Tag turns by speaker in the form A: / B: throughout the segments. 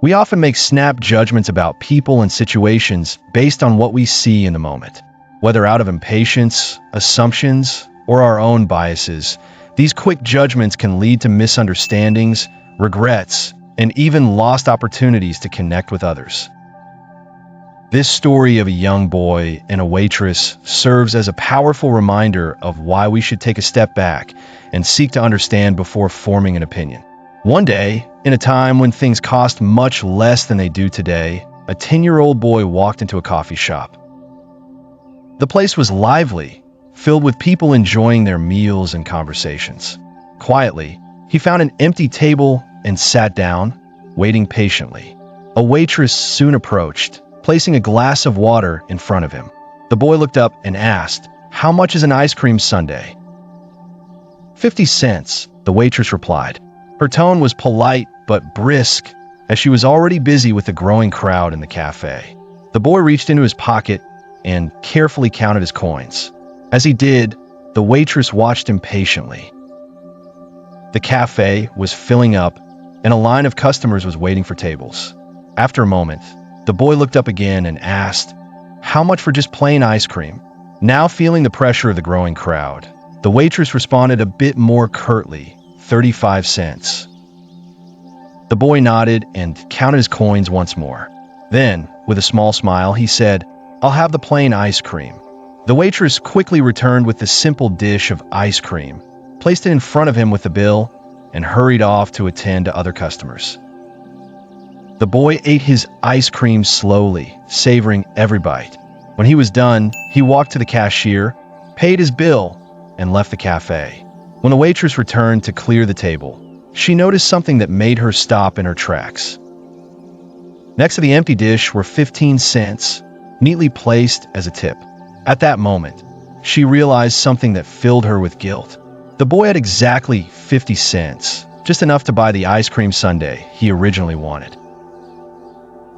A: We often make snap judgments about people and situations based on what we see in the moment. Whether out of impatience, assumptions, or our own biases, these quick judgments can lead to misunderstandings, regrets, and even lost opportunities to connect with others. This story of a young boy and a waitress serves as a powerful reminder of why we should take a step back and seek to understand before forming an opinion. One day, in a time when things cost much less than they do today, a 10-year-old boy walked into a coffee shop. The place was lively, filled with people enjoying their meals and conversations. Quietly, he found an empty table and sat down, waiting patiently. A waitress soon approached, placing a glass of water in front of him. The boy looked up and asked, "How much is an ice cream sundae?" 50 cents, the waitress replied. Her tone was polite but brisk, as she was already busy with the growing crowd in the cafe. The boy reached into his pocket and carefully counted his coins. As he did, the waitress watched him patiently. The cafe was filling up, and a line of customers was waiting for tables. After a moment, the boy looked up again and asked, "How much for just plain ice cream?" Now feeling the pressure of the growing crowd, the waitress responded a bit more curtly, 35 cents. The boy nodded and counted his coins once more. Then, with a small smile, he said, "I'll have the plain ice cream." The waitress quickly returned with the simple dish of ice cream, placed it in front of him with the bill, and hurried off to attend to other customers. The boy ate his ice cream slowly, savoring every bite. When he was done, he walked to the cashier, paid his bill, and left the cafe. When the waitress returned to clear the table, she noticed something that made her stop in her tracks. Next to the empty dish were 15 cents, neatly placed as a tip. At that moment, she realized something that filled her with guilt. The boy had exactly 50 cents, just enough to buy the ice cream sundae he originally wanted.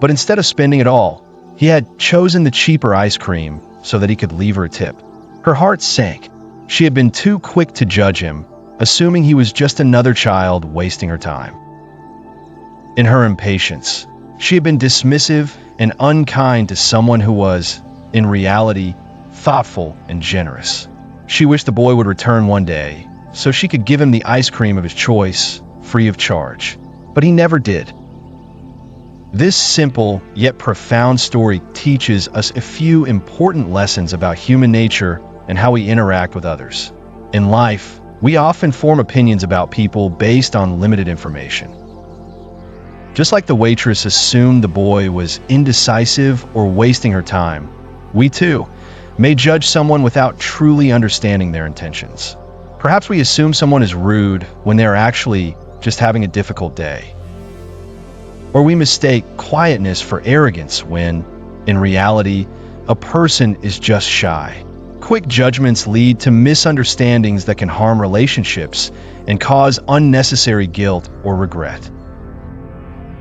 A: But instead of spending it all, he had chosen the cheaper ice cream so that he could leave her a tip. Her heart sank. She had been too quick to judge him, assuming he was just another child wasting her time. In her impatience, she had been dismissive and unkind to someone who was, in reality, thoughtful and generous. She wished the boy would return one day, so she could give him the ice cream of his choice, free of charge. But he never did. This simple yet profound story teaches us a few important lessons about human nature and how we interact with others. In life, we often form opinions about people based on limited information. Just like the waitress assumed the boy was indecisive or wasting her time, we too may judge someone without truly understanding their intentions. Perhaps we assume someone is rude when they're actually just having a difficult day. Or we mistake quietness for arrogance when, in reality, a person is just shy. Quick judgments lead to misunderstandings that can harm relationships and cause unnecessary guilt or regret.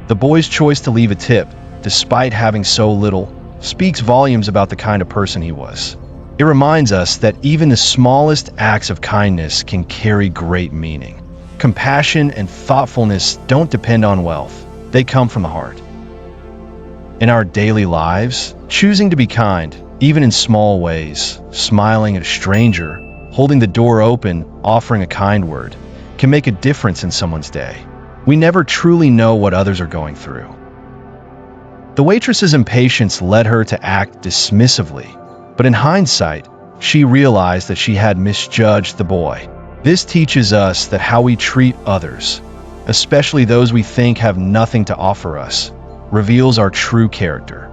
A: The boy's choice to leave a tip, despite having so little, speaks volumes about the kind of person he was. It reminds us that even the smallest acts of kindness can carry great meaning. Compassion and thoughtfulness don't depend on wealth. They come from the heart. In our daily lives, choosing to be kind, even in small ways, smiling at a stranger, holding the door open, offering a kind word, can make a difference in someone's day. We never truly know what others are going through. The waitress's impatience led her to act dismissively, but in hindsight, she realized that she had misjudged the boy. This teaches us that how we treat others, especially those we think have nothing to offer us, reveals our true character.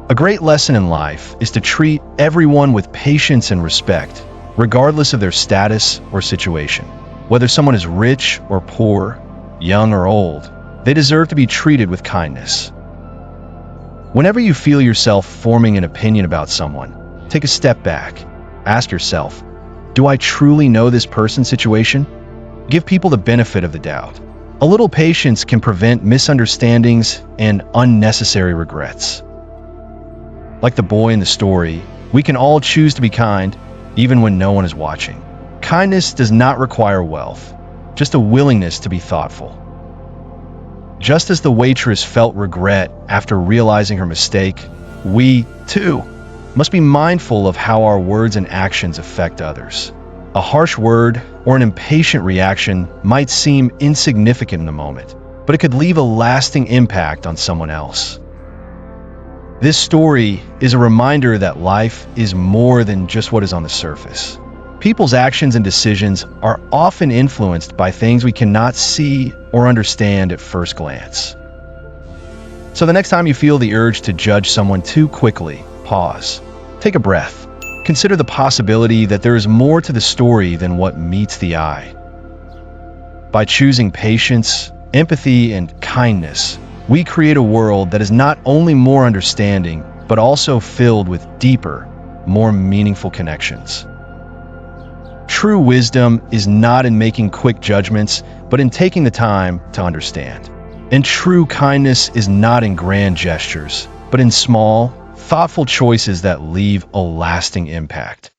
A: A great lesson in life is to treat everyone with patience and respect, regardless of their status or situation. Whether someone is rich or poor, young or old, they deserve to be treated with kindness. Whenever you feel yourself forming an opinion about someone, take a step back. Ask yourself, do I truly know this person's situation? Give people the benefit of the doubt. A little patience can prevent misunderstandings and unnecessary regrets. Like the boy in the story, we can all choose to be kind, even when no one is watching. Kindness does not require wealth, just a willingness to be thoughtful. Just as the waitress felt regret after realizing her mistake, we, too, must be mindful of how our words and actions affect others. A harsh word or an impatient reaction might seem insignificant in the moment, but it could leave a lasting impact on someone else. This story is a reminder that life is more than just what is on the surface. People's actions and decisions are often influenced by things we cannot see or understand at first glance. So the next time you feel the urge to judge someone too quickly, pause, take a breath. Consider the possibility that there is more to the story than what meets the eye. By choosing patience, empathy, and kindness, we create a world that is not only more understanding, but also filled with deeper, more meaningful connections. True wisdom is not in making quick judgments, but in taking the time to understand. And true kindness is not in grand gestures, but in small, thoughtful choices that leave a lasting impact.